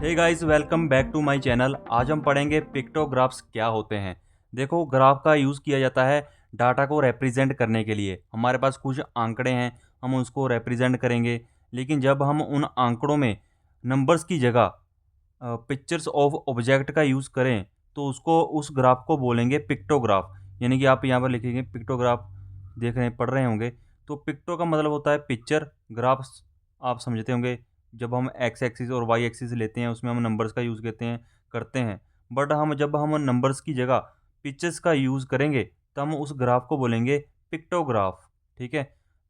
Hey guys, welcome back to my channel. आज हम पढ़ेंगे पिक्टोग्राफ्स क्या होते हैं। देखो, ग्राफ का यूज़ किया जाता है डाटा को रिप्रेजेंट करने के लिए। हमारे पास कुछ आंकड़े हैं, हम उसको रिप्रेजेंट करेंगे। लेकिन जब हम उन आंकड़ों में नंबर्स की जगह पिक्चर्स ऑफ ऑब्जेक्ट का यूज़ करें तो उसको उस ग्राफ को बोलेंगे पिक्टोग्राफ। यानी कि आप यहाँ पर लिखेंगे पिक्टोग्राफ, देख रहे पढ़ रहे होंगे। तो पिक्टो का मतलब होता है पिक्चर, ग्राफ्स आप समझते होंगे। जब हम एक्स एक्सिस और वाई एक्सिस लेते हैं उसमें हम नंबर्स का यूज़ करते हैं। बट जब हम नंबर्स की जगह पिक्चर्स का यूज़ करेंगे तो हम उस ग्राफ को बोलेंगे पिक्टोग्राफ। ठीक है,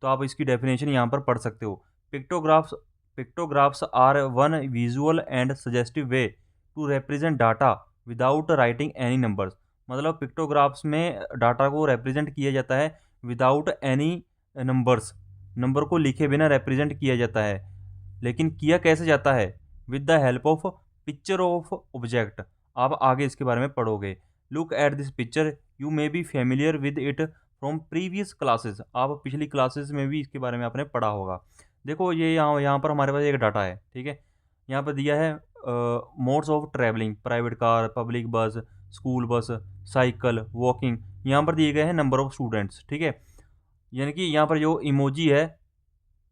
तो आप इसकी डेफिनेशन यहाँ पर पढ़ सकते हो। Pictographs are one visual and suggestive way to represent data without writing any numbers. मतलब पिक्टोग्राफ्स में डाटा को रिप्रेजेंट किया जाता है विदाउट एनी नंबर्स। नंबर को लिखे बिना रिप्रेजेंट किया जाता है। लेकिन किया कैसे जाता है? With the help of picture of object. आप आगे इसके बारे में पढ़ोगे। Look at this picture, you may be familiar with it from previous classes. आप पिछली क्लासेस में भी इसके बारे में आपने पढ़ा होगा। देखो, ये यहाँ पर हमारे पास एक डाटा है। ठीक है, यहाँ पर दिया है modes of travelling, private car, public बस, स्कूल बस, साइकिल, वॉकिंग। यहाँ पर दिए गए हैं नंबर ऑफ स्टूडेंट्स। ठीक है, यानी कि यहाँ पर जो इमोजी है,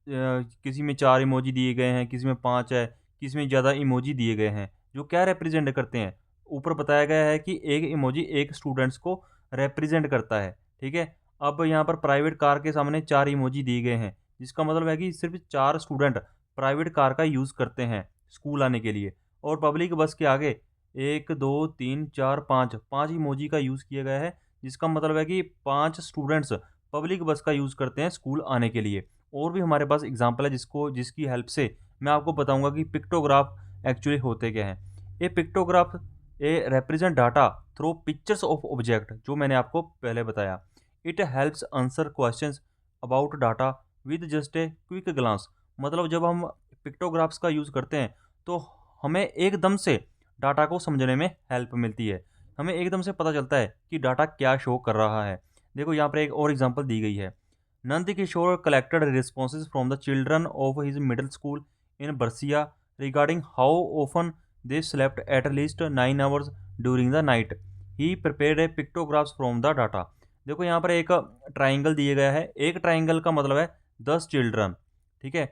किसी में 4 इमोजी दिए गए हैं, किसी में 5 है, किसी में ज़्यादा इमोजी दिए गए हैं, जो क्या रिप्रेजेंट करते हैं। ऊपर बताया गया है कि एक इमोजी एक स्टूडेंट्स को रिप्रेजेंट करता है। ठीक है, अब यहाँ पर प्राइवेट कार के सामने 4 इमोजी दिए गए हैं, जिसका मतलब है कि सिर्फ 4 स्टूडेंट प्राइवेट कार का यूज़ करते हैं स्कूल आने के लिए। और पब्लिक बस के आगे 1 2 3 4 5 इमोजी का यूज़ किया गया है, जिसका मतलब है कि 5 स्टूडेंट्स पब्लिक बस का यूज़ करते हैं स्कूल आने के लिए। और भी हमारे पास एग्जाम्पल है जिसकी हेल्प से मैं आपको बताऊंगा कि पिक्टोग्राफ एक्चुअली होते क्या हैं। ये pictograph a represent data through pictures of object, जो मैंने आपको पहले बताया। It helps answer questions about data with just a quick glance. मतलब जब हम पिक्टोग्राफ्स का यूज़ करते हैं तो हमें एकदम से डाटा को समझने में हेल्प मिलती है। हमें एकदम से पता चलता है कि डाटा क्या शो कर रहा है। देखो, यहाँ पर एक और एग्जांपल दी गई है। Nandi Kishore collected responses from the children of his middle school in Barsia regarding how often they slept at least 9 hours during the night. He prepared a pictographs from the data. देखो, यहाँ पर एक triangle दिया गया है। एक triangle का मतलब है 10 चिल्ड्रन। ठीक है,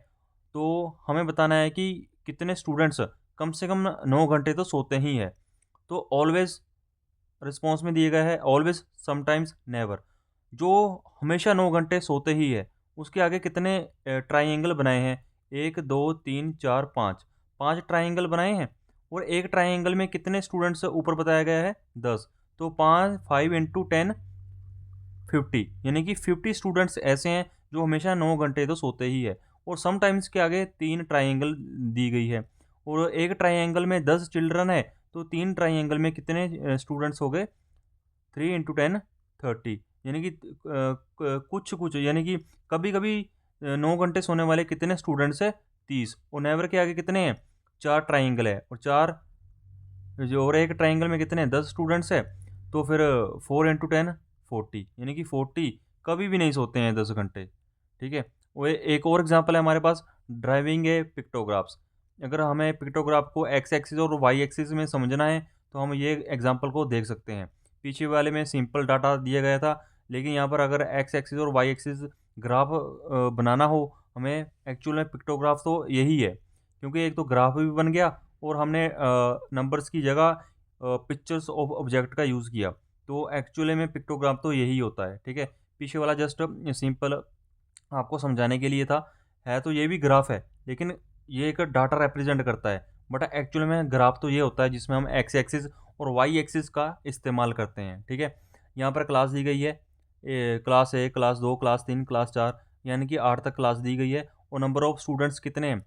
तो हमें बताना है कि कितने स्टूडेंट्स कम से कम 9 घंटे तो सोते ही है। तो ऑलवेज रिस्पॉन्स में दिया गया है ऑलवेज, समटाइम्स, नेवर। जो हमेशा 9 घंटे सोते ही है, उसके आगे कितने ट्राइएंगल बनाए हैं? 1 2 3 4 5, 5 ट्राइएंगल बनाए हैं। और एक ट्राइएंगल में कितने स्टूडेंट्स ऊपर बताया गया है? 10। तो 5 इंटू 10 50, यानी कि 50 स्टूडेंट्स ऐसे हैं जो हमेशा 9 घंटे तो सोते ही है। और समटाइम्स के आगे 3 ट्राइएंगल दी गई है। और एक ट्राइएंगल में 10 चिल्ड्रन है, तो 3 ट्राइएंगल में कितने स्टूडेंट्स हो गए? 3 इंटू 10 30, यानी कि कुछ कुछ, यानी कि कभी कभी 9 घंटे सोने वाले कितने स्टूडेंट्स है? 30। और नेवर के आगे कितने हैं? 4 ट्राइंगल है, और 4 जो, और एक ट्राइंगल में कितने हैं? 10 स्टूडेंट्स है। तो फिर 4 इंटू 10 40, यानी कि 40 कभी भी नहीं सोते हैं 10 घंटे। ठीक है, वो एक और एग्जांपल है हमारे पास, ड्राइविंग ए पिक्टोग्राफ्स। अगर हमें पिक्टोग्राफ को एक्स एक्सिस और वाई एक्सिस में समझना है तो हम ये एग्जांपल को देख सकते हैं। पीछे वाले में सिंपल डाटा दिया गया था, लेकिन यहाँ पर अगर एक्स एक्सिस और वाई एक्सिस ग्राफ बनाना हो हमें, एक्चुअल में पिक्टोग्राफ तो यही है। क्योंकि एक तो ग्राफ भी बन गया और हमने नंबर्स की जगह पिक्चर्स ऑफ ऑब्जेक्ट का यूज़ किया। तो एक्चुअली में पिक्टोग्राफ तो यही होता है। ठीक है, पीछे वाला जस्ट सिंपल आपको समझाने के लिए था। है तो ये भी ग्राफ है, लेकिन ये एक डाटा रिप्रेजेंट करता है। बट एक्चुअल में ग्राफ तो ये होता है जिसमें हम एक्स एक्सिस और वाई एक्सिस का इस्तेमाल करते हैं। ठीक है, यहाँ पर क्लास दी गई है, क्लास 1, क्लास 2, क्लास 3, क्लास 4, यानी कि 8 तक क्लास दी गई है। और नंबर ऑफ स्टूडेंट्स कितने हैं?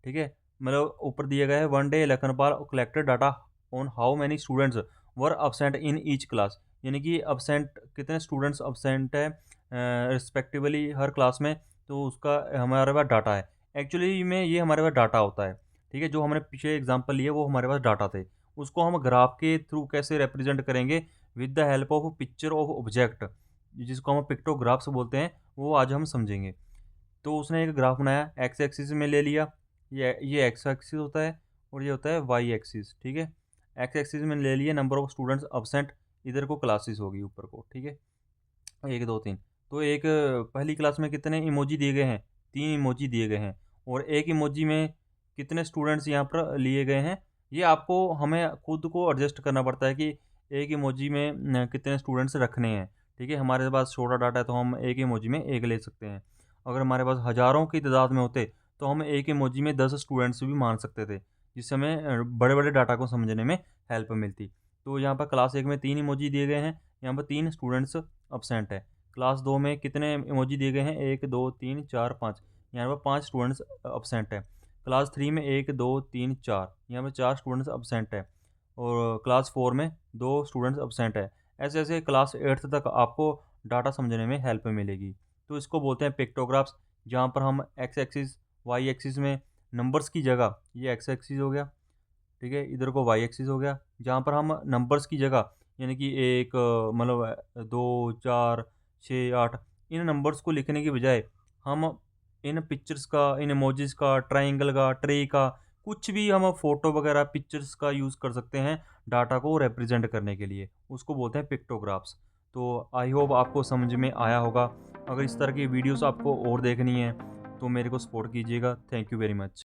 ठीक है, मतलब ऊपर दिया गया है, one day Lakhanpal collected data on how many students were absent in each class. यानी कि अब्सेंट कितने स्टूडेंट्स अब्सेंट है रिस्पेक्टिवली हर क्लास में, तो उसका हमारे पास डाटा है। एक्चुअली में ये हमारे पास डाटा होता है। ठीक है, जो हमने पीछे एग्जांपल लिए वो हमारे पास डाटा थे। उसको हम ग्राफ के थ्रू कैसे रिप्रेजेंट करेंगे? With the help of picture of object, जिसको हम पिक्टोग्राफ्स बोलते हैं, वो आज हम समझेंगे। तो उसने एक ग्राफ बनाया, एक्स एक्सिस में ले लिया, ये एक्स एक्सिस होता है। और ये होता है वाई एक्सिस, ठीक है। एक्स एक्सिस में ले लिए नंबर ऑफ स्टूडेंट्स अब्सेंट, इधर को क्लासेस होगी ऊपर को, ठीक है। 1, 2, 3। तो एक पहली क्लास में कितने इमोजी दिए गए हैं? 3 इमोजी दिए गए हैं। और एक इमोजी में कितने स्टूडेंट्स यहाँ पर लिए गए हैं? ये आपको हमें खुद को एडजस्ट करना पड़ता है कि एक इमोजी में कितने स्टूडेंट्स रखने हैं, ठीक है। हमारे पास छोटा डाटा है तो हम एक इमोजी में 1 ले सकते हैं। अगर हमारे पास हज़ारों की तादाद में होते तो हम एक इमोजी में 10 स्टूडेंट्स भी मान सकते थे, जिससे हमें बड़े-बड़े डाटा को समझने में हेल्प मिलती। तो यहाँ पर क्लास 1 में 3 इमोजी दिए गए हैं, यहाँ पर 3 स्टूडेंट्स अब्सेंट है। क्लास 2 में कितने इमोजी दिए गए हैं? 1, 2, 3, 4, 5। यहाँ पर 5 स्टूडेंट्स अब्सेंट है। क्लास 3 में 1, 2, 3, 4, यहाँ पे 4 स्टूडेंट्स अब्सेंट है। और क्लास 4 में 2 स्टूडेंट्स अब्सेंट है। ऐसे-ऐसे क्लास 8th तक आपको डाटा समझने में हेल्प मिलेगी। तो इसको बोलते हैं पिक्टोग्राफ्स, जहाँ पर हम एक्स एक्सिस, वाई एक्सिस में नंबर्स की जगह, ये एक्स एक्सिस हो गया, ठीक है, इधर को वाई एक्सिस हो गया, जहाँ पर हम नंबर्स की जगह यानी कि 1 मतलब 2, 4, 6, 8 इन नंबर्स को लिखने की बजाय हम इन पिक्चर्स का, इन इमोजीज़ का, ट्रायंगल का, ट्री का, कुछ भी हम फ़ोटो वगैरह पिक्चर्स का यूज़ कर सकते हैं डाटा को रिप्रेज़ेंट करने के लिए। उसको बोलते हैं पिक्टोग्राफ्स। तो आई होप आपको समझ में आया होगा। अगर इस तरह की वीडियोज़ आपको और देखनी है तो मेरे को सपोर्ट कीजिएगा। Thank you very much.